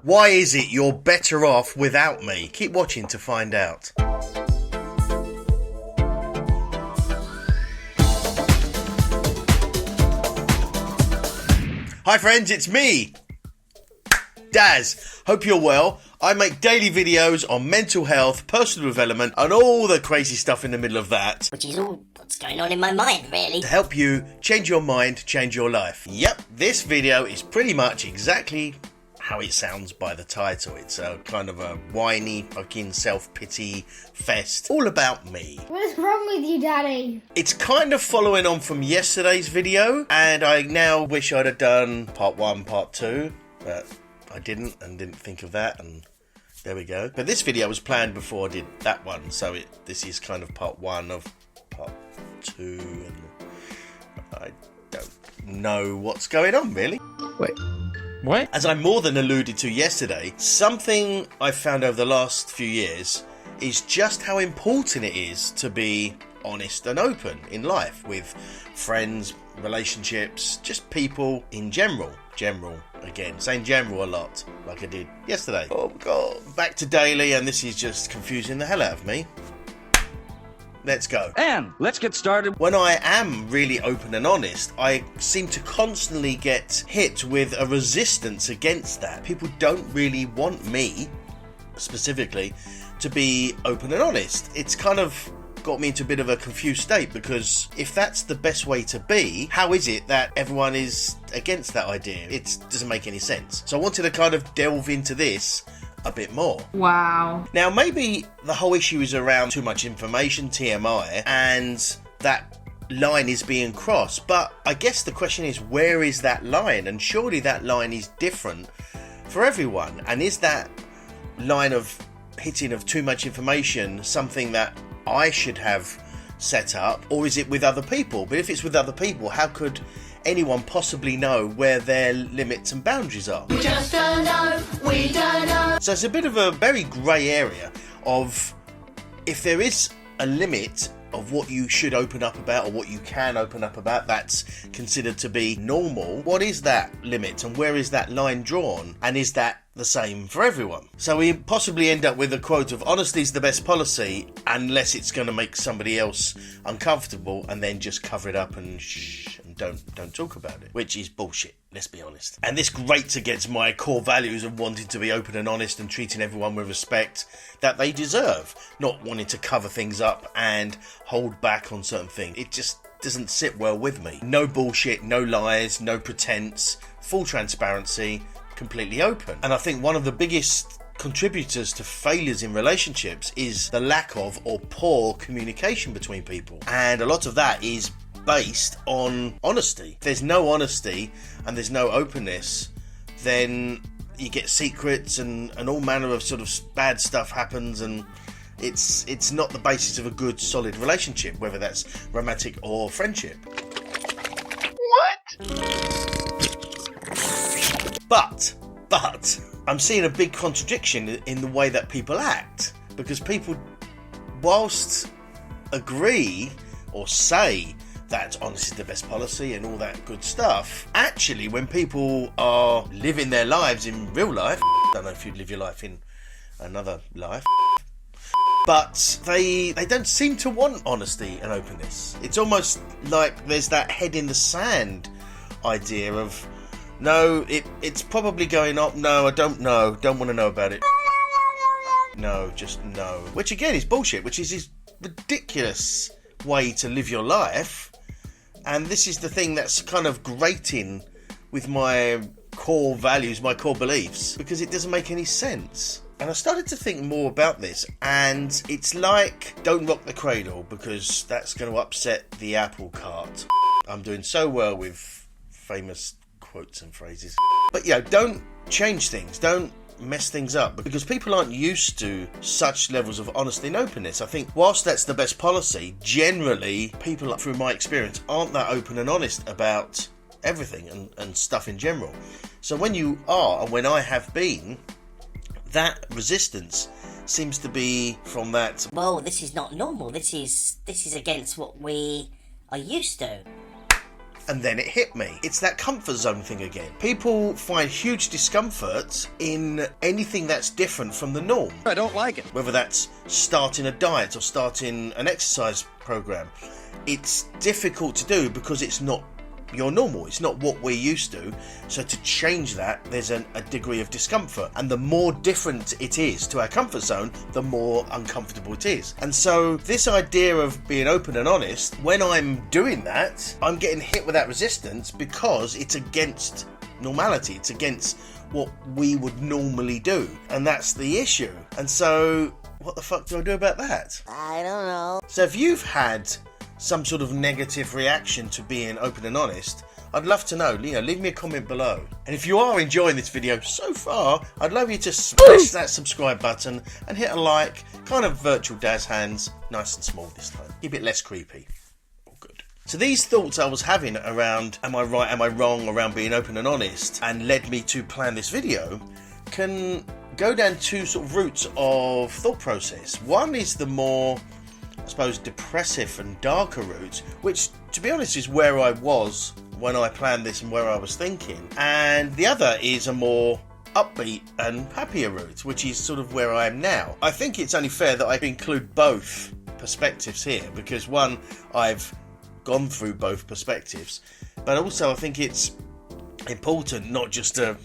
Why is it you're better off without me? Keep watching to find out. Hi friends, it's me, Daz. Hope you're well. I make daily videos on mental health, personal development, and all the crazy stuff in the middle of that. Which is all what's going on in my mind, really. To help you change your mind, change your life. Yep, this video is pretty much exactly how it sounds by the title. It's a kind of a whiny fucking self-pity fest all about me. What is wrong with you, Daddy? It's kind of following on from yesterday's video, and I now wish I'd have done part 1, part 2, but I didn't think of that, and there we go. But this video was planned before I did that one, so this is kind of part 1 of part 2, and I don't know what's going on, really. Wait. What? As I more than alluded to yesterday, something I've found over the last few years is just how important it is to be honest and open in life with friends, relationships, just people in general. Again, saying general a lot, like I did yesterday. Oh God. Back to daily, and this is just confusing the hell out of me. Let's go. And let's get started. When I am really open and honest, I seem to constantly get hit with a resistance against that. People don't really want me, specifically, to be open and honest. It's kind of got me into a bit of a confused state, because if that's the best way to be, how is it that everyone is against that idea? It doesn't make any sense. So I wanted to kind of delve into this a bit more. Wow. Now, maybe the whole issue is around too much information, TMI, and that line is being crossed. But I guess the question is, where is that line? And surely that line is different for everyone. And is that line of hitting of too much information something that I should have set up, or is it with other people? But if it's with other people, how could anyone possibly know where their limits and boundaries are? We just don't know, we don't know. So it's a bit of a very grey area of if there is a limit of what you should open up about or what you can open up about that's considered to be normal. What is that limit and where is that line drawn? And is that the same for everyone? So we possibly end up with a quote of honesty is the best policy unless it's going to make somebody else uncomfortable, and then just cover it up and shh and don't talk about it, which is bullshit, let's be honest. And this grates against my core values of wanting to be open and honest and treating everyone with respect that they deserve, not wanting to cover things up and hold back on certain things. It just doesn't sit well with me. No bullshit, no lies, no pretense, full transparency, completely open. And I think one of the biggest contributors to failures in relationships is the lack of or poor communication between people. And a lot of that is based on honesty. If there's no honesty and there's no openness, then you get secrets and all manner of sort of bad stuff happens, and it's not the basis of a good solid relationship, whether that's romantic or friendship. What? But I'm seeing a big contradiction in the way that people act, because people, whilst agree or say that honesty is the best policy and all that good stuff, actually when people are living their lives in real life, I don't know if you'd live your life in another life, but they don't seem to want honesty and openness. It's almost like there's that head in the sand idea of, no, it's probably going up, no, I don't know, don't want to know about it, no, just no. Which again is bullshit, which is this ridiculous way to live your life. And this is the thing that's kind of grating with my core values, my core beliefs, because it doesn't make any sense. And I started to think more about this, and it's like, don't rock the cradle, because that's going to upset the apple cart. I'm doing so well with famous quotes and phrases. But yeah, don't change things, don't mess things up, because people aren't used to such levels of honesty and openness. I think whilst that's the best policy, generally people, through my experience, aren't that open and honest about everything and stuff in general. So when you are, and when I have been, that resistance seems to be from that, well, this is not normal, this is against what we are used to. and then it hit me. It's that comfort zone thing again. People find huge discomfort in anything that's different from the norm. I don't like it. Whether that's starting a diet or starting an exercise program. It's difficult to do because it's not your normal, it's not what we're used to. So to change that, there's a degree of discomfort, and the more different it is to our comfort zone, the more uncomfortable it is. And so this idea of being open and honest, when I'm doing that, I'm getting hit with that resistance because it's against normality, it's against what we would normally do, and that's the issue. And so what the fuck do I do about that? I don't know. So if you've had some sort of negative reaction to being open and honest, I'd love to know. Leave me a comment below. And if you are enjoying this video so far, I'd love you to smash that subscribe button and hit a like, kind of virtual Daz hands, nice and small this time. Keep it less creepy. All good. So these thoughts I was having around am I right, am I wrong, around being open and honest, and led me to plan this video, can go down two sort of routes of thought process. One is the more, I suppose, depressive and darker route, which, to be honest, is where I was when I planned this and where I was thinking. And the other is a more upbeat and happier route, which is sort of where I am now. I think it's only fair that I include both perspectives here, because one, I've gone through both perspectives, but also I think it's important not just to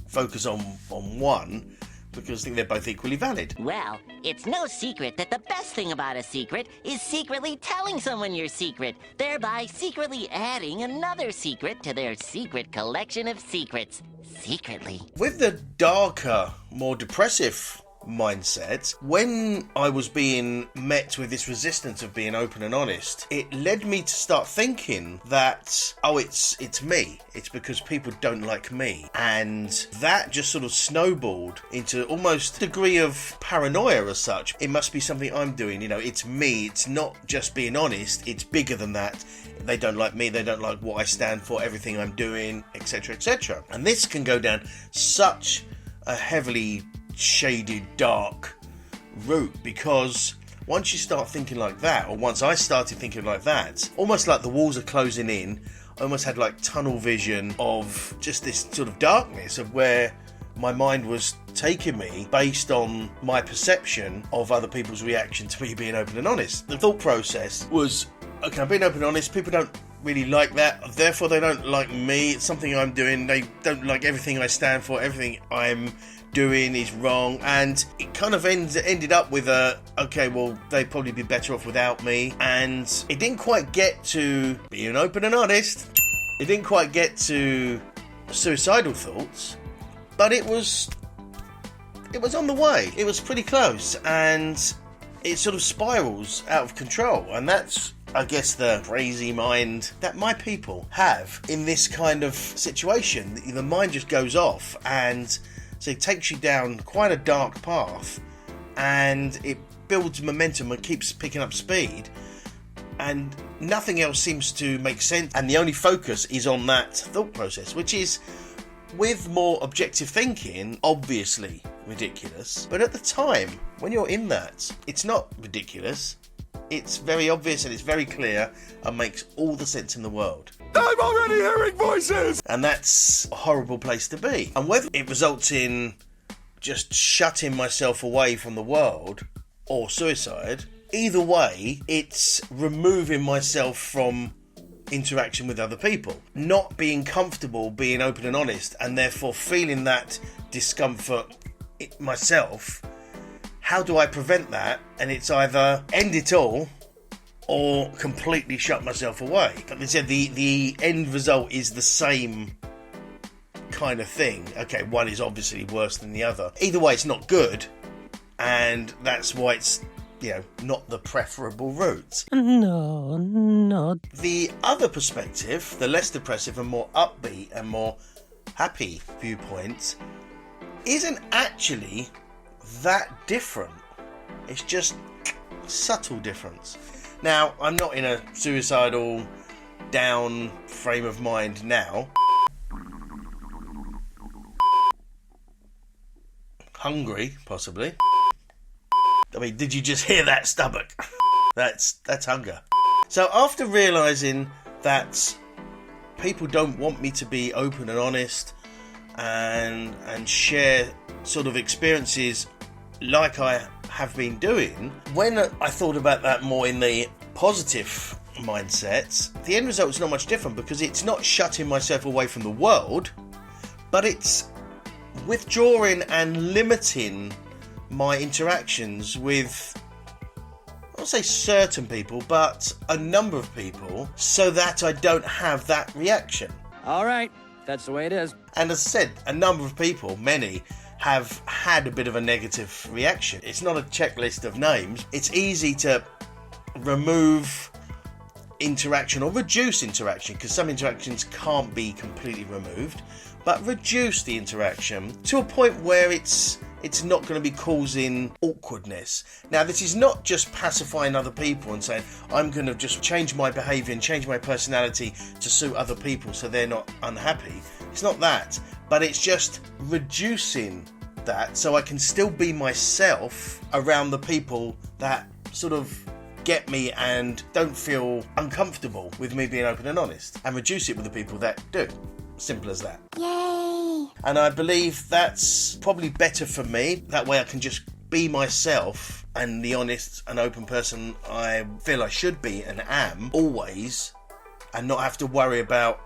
focus on one, because I think they're both equally valid. Well, it's no secret that the best thing about a secret is secretly telling someone your secret, thereby secretly adding another secret to their secret collection of secrets. Secretly. With the darker, more depressive mindset, when I was being met with this resistance of being open and honest, it led me to start thinking that, oh, it's me, it's because people don't like me, and that just sort of snowballed into almost a degree of paranoia as such. It must be something I'm doing, it's me, it's not just being honest, it's bigger than that. They don't like me, they don't like what I stand for, everything I'm doing, etc, etc. And this can go down such a heavily shaded, dark route, because once you start thinking like that, or once I started thinking like that, almost like the walls are closing in, I almost had like tunnel vision of just this sort of darkness of where my mind was taking me based on my perception of other people's reaction to me being open and honest. The thought process was, okay, I'm being open and honest, people don't really like that, therefore they don't like me, it's something I'm doing, they don't like everything I stand for, everything I'm doing is wrong, and it kind of ended up with okay, well, they'd probably be better off without me, and it didn't quite get to being open and honest, it didn't quite get to suicidal thoughts, but it was on the way, it was pretty close, and it sort of spirals out of control, and that's, I guess, the crazy mind that my people have in this kind of situation. The mind just goes off, and so it takes you down quite a dark path, and it builds momentum and keeps picking up speed, and nothing else seems to make sense, and the only focus is on that thought process, which is, with more objective thinking, obviously ridiculous, but at the time when you're in that, it's not ridiculous, it's very obvious and it's very clear and makes all the sense in the world. I'm already hearing voices! And that's a horrible place to be. And whether it results in just shutting myself away from the world or suicide, either way, it's removing myself from interaction with other people. Not being comfortable being open and honest, and therefore feeling that discomfort myself. How do I prevent that? And it's either end it all or completely shut myself away. But they said the end result is the same kind of thing. Okay, one is obviously worse than the other. Either way, it's not good, and that's why it's, not the preferable route. No. The other perspective, the less depressive and more upbeat and more happy viewpoint, isn't actually that different. It's just subtle difference. Now, I'm not in a suicidal, down frame of mind now. Hungry, possibly. I mean, did you just hear that stomach? That's hunger. So after realising that people don't want me to be open and honest and share sort of experiences like I have been doing, when I thought about that more in the positive mindset, the end result is not much different, because it's not shutting myself away from the world, but it's withdrawing and limiting my interactions with, I won't say certain people, but a number of people, so that I don't have that reaction. All right, that's the way it is. And as I said, a number of people, many, have had a bit of a negative reaction. It's not a checklist of names. It's easy to remove interaction or reduce interaction, because some interactions can't be completely removed, but reduce the interaction to a point where it's not going to be causing awkwardness. Now, this is not just pacifying other people and saying, I'm going to just change my behaviour and change my personality to suit other people so they're not unhappy. It's not that, but it's just reducing that so I can still be myself around the people that sort of get me and don't feel uncomfortable with me being open and honest, and reduce it with the people that do. Simple as that. Yay! And I believe that's probably better for me. That way I can just be myself and the honest and open person I feel I should be and am always, and not have to worry about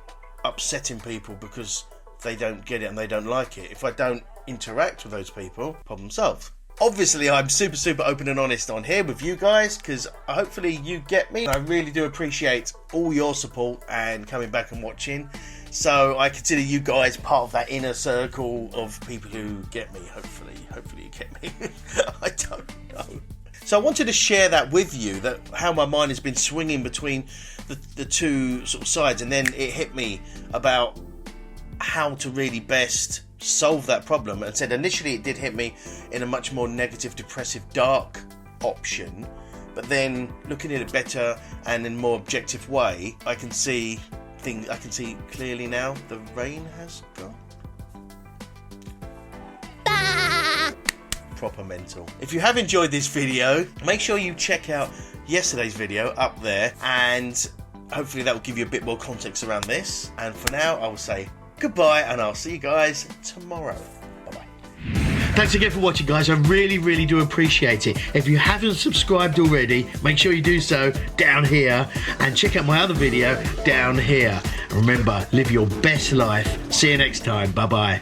upsetting people because they don't get it and they don't like it. If I don't interact with those people, problem solved. Obviously, I'm super open and honest on here with you guys, because hopefully you get me. I really do appreciate all your support and coming back and watching. So I consider you guys part of that inner circle of people who get me. Hopefully you get me. I don't know. So I wanted to share that with you, that how my mind has been swinging between the two sort of sides, and then it hit me about how to really best solve that problem. And said initially it did hit me in a much more negative, depressive, dark option, but then looking at it better and in a more objective way, I can see clearly now. The rain has gone. Proper mental. If you have enjoyed this video, make sure you check out yesterday's video up there, and hopefully that will give you a bit more context around this. And for now, I will say goodbye, and I'll see you guys tomorrow. Bye-bye. Thanks again for watching, guys. I really do appreciate it. If you haven't subscribed already, make sure you do so down here, and check out my other video down here. Remember, live your best life. See you next time. Bye-bye.